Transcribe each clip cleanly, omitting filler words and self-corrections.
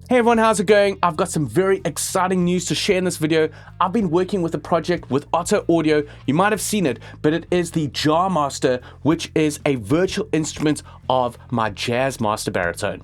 Hey everyone, how's it going? I've got some very exciting news to share in this video. I've been working with a project with Otto Audio. You might have seen it, but it is the JAZmaster, which is a virtual instrument of my jazzmaster baritone.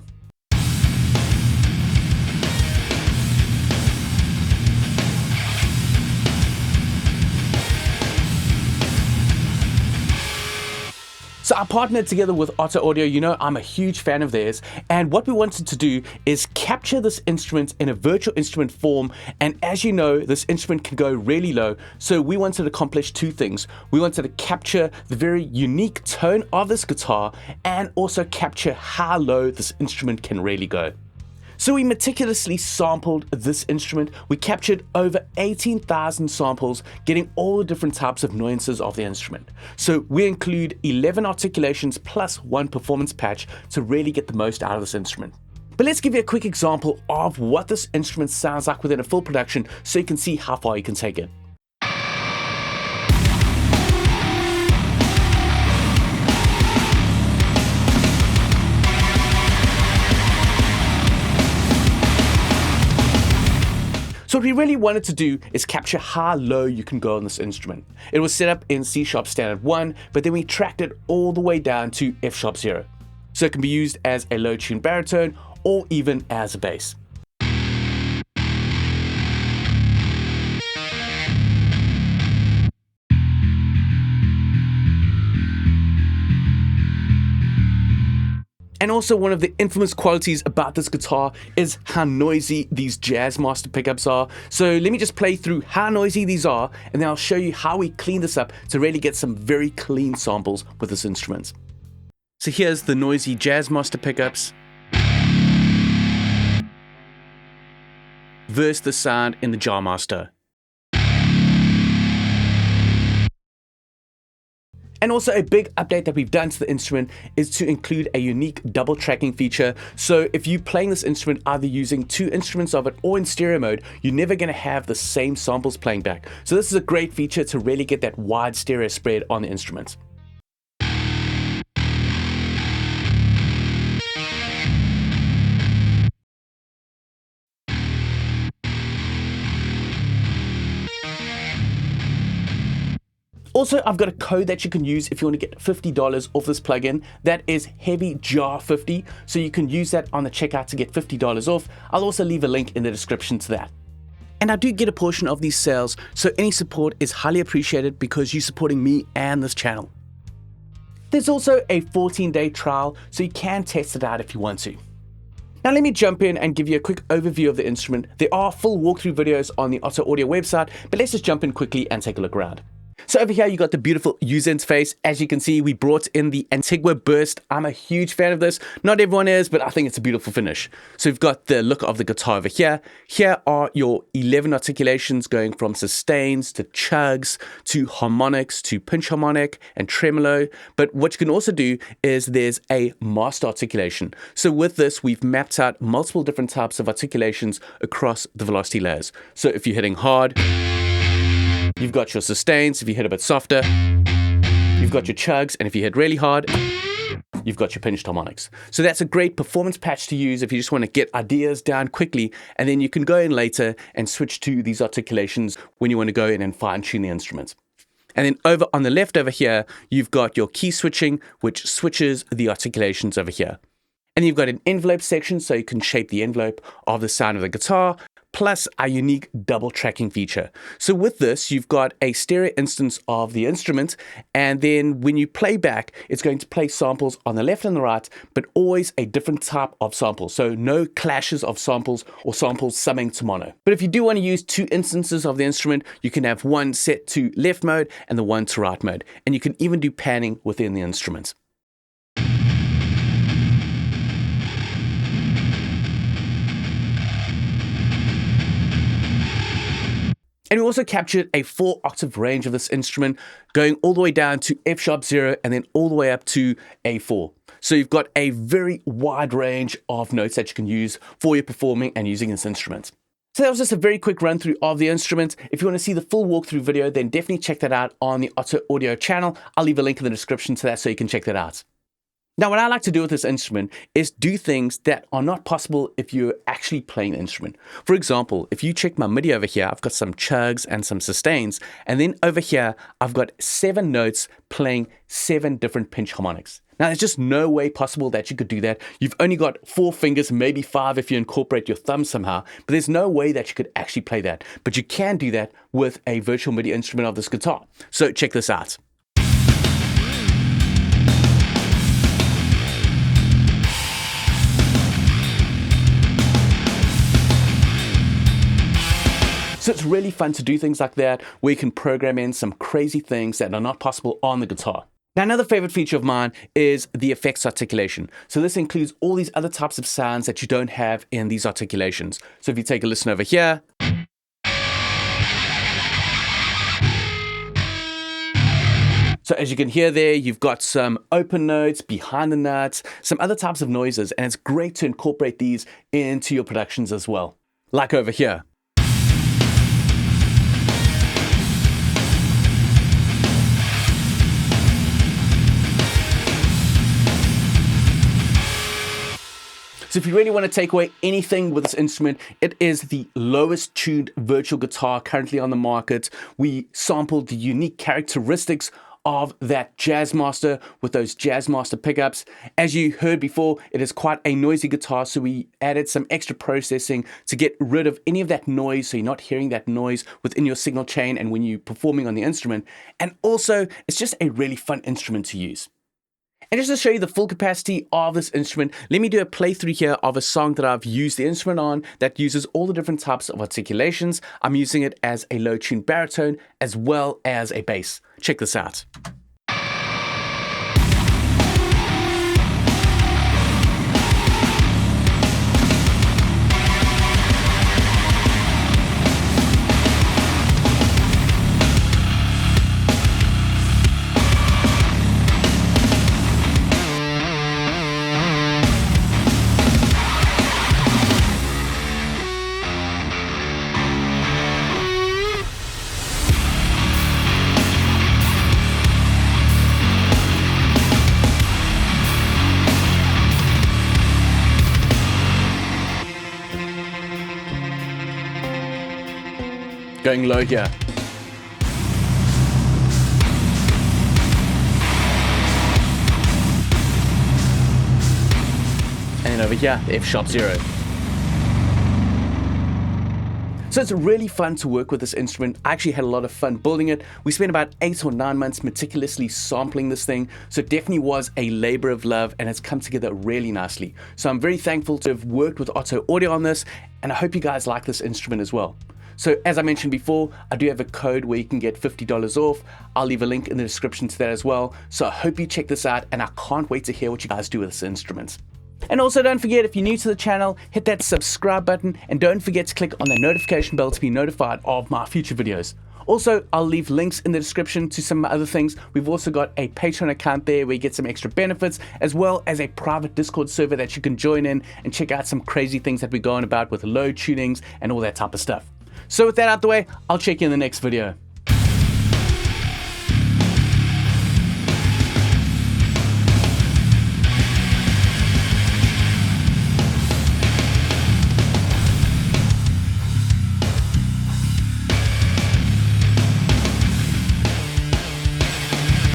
So I partnered together with Otto Audio. You know, I'm a huge fan of theirs. And what we wanted to do is capture this instrument in a virtual instrument form. And as you know, this instrument can go really low. So we wanted to accomplish two things. We wanted to capture the very unique tone of this guitar and also capture how low this instrument can really go. So we meticulously sampled this instrument. We captured over 18,000 samples, getting all the different types of nuances of the instrument. So we include 11 articulations plus one performance patch to really get the most out of this instrument. But let's give you a quick example of what this instrument sounds like within a full production so you can see how far you can take it. So what we really wanted to do is capture how low you can go on this instrument. It was set up in C# standard 1, but then we tracked it all the way down to F# 0. So it can be used as a low tuned baritone or even as a bass. And also one of the infamous qualities about this guitar is how noisy these Jazzmaster pickups are. So let me just play through how noisy these are, and then I'll show you how we clean this up to really get some very clean samples with this instrument. So here's the noisy Jazzmaster pickups versus the sound in the JAZmaster. And also a big update that we've done to the instrument is to include a unique double tracking feature. So if you're playing this instrument either using two instruments of it or in stereo mode, you're never going to have the same samples playing back. So this is a great feature to really get that wide stereo spread on the instrument. Also, I've got a code that you can use if you want to get $50 off this plugin. That is HEAVYJAR50. So you can use that on the checkout to get $50 off. I'll also leave a link in the description to that. And I do get a portion of these sales, so any support is highly appreciated because you're supporting me and this channel. There's also a 14-day trial, so you can test it out if you want to. Now let me jump in and give you a quick overview of the instrument. There are full walkthrough videos on the Otto Audio website, but let's just jump in quickly and take a look around. So over here, you got the beautiful user interface. As you can see, we brought in the Antigua burst. I'm a huge fan of this. Not everyone is, but I think it's a beautiful finish. So we've got the look of the guitar over here. Here are your 11 articulations going from sustains to chugs to harmonics to pinch harmonic and tremolo. But what you can also do is there's a master articulation. So with this, we've mapped out multiple different types of articulations across the velocity layers. So if you're hitting hard, you've got your sustains if you hit a bit softer, you've got your chugs, and if you hit really hard, you've got your pinched harmonics. So that's a great performance patch to use if you just want to get ideas down quickly, and then you can go in later and switch to these articulations when you want to go in and fine-tune the instruments. And then over on the left over here, you've got your key switching, which switches the articulations over here. And you've got an envelope section, so you can shape the envelope of the sound of the guitar, plus a unique double tracking feature. So with this, you've got a stereo instance of the instrument, and then when you play back, it's going to play samples on the left and the right, but always a different type of sample. So no clashes of samples or samples summing to mono. But if you do want to use two instances of the instrument, you can have one set to left mode and the one to right mode. And you can even do panning within the instrument. And we also captured a 4-octave range of this instrument, going all the way down to F# 0 and then all the way up to A4. So you've got a very wide range of notes that you can use for your performing and using this instrument. So that was just a very quick run through of the instrument. If you want to see the full walkthrough video, then definitely check that out on the Otto Audio channel. I'll leave a link in the description to that so you can check that out. Now, what I like to do with this instrument is do things that are not possible if you're actually playing the instrument. For example, if you check my MIDI over here, I've got some chugs and some sustains, and then over here, I've got 7 notes playing 7 different pinch harmonics. Now, there's just no way possible that you could do that. You've only got 4 fingers, maybe 5 if you incorporate your thumb somehow, but there's no way that you could actually play that. But you can do that with a virtual MIDI instrument of this guitar. So check this out. So it's really fun to do things like that, where you can program in some crazy things that are not possible on the guitar. Now, another favorite feature of mine is the effects articulation. So this includes all these other types of sounds that you don't have in these articulations. So if you take a listen over here, so as you can hear there, you've got some open notes, behind the nuts, some other types of noises, and it's great to incorporate these into your productions as well. Like over here. So if you really want to take away anything with this instrument, it is the lowest tuned virtual guitar currently on the market. We sampled the unique characteristics of that Jazzmaster with those Jazzmaster pickups. As you heard before, it is quite a noisy guitar, so we added some extra processing to get rid of any of that noise, so you're not hearing that noise within your signal chain and when you're performing on the instrument. And also, it's just a really fun instrument to use. And just to show you the full capacity of this instrument, let me do a playthrough here of a song that I've used the instrument on that uses all the different types of articulations. I'm using it as a low-tuned baritone as well as a bass. Check this out. Going low here. And over here, the F sharp 0. So it's really fun to work with this instrument. I actually had a lot of fun building it. We spent about 8 or 9 months meticulously sampling this thing. So it definitely was a labor of love and it's come together really nicely. So I'm very thankful to have worked with Otto Audio on this, and I hope you guys like this instrument as well. So as I mentioned before, I do have a code where you can get $50 off. I'll leave a link in the description to that as well. So I hope you check this out, and I can't wait to hear what you guys do with this instrument. And also don't forget, if you're new to the channel, hit that subscribe button and don't forget to click on the notification bell to be notified of my future videos. Also, I'll leave links in the description to some other things. We've also got a Patreon account there where you get some extra benefits, as well as a private Discord server that you can join in and check out some crazy things that we're going about with load tunings and all that type of stuff. So with that out the way, I'll check you in the next video.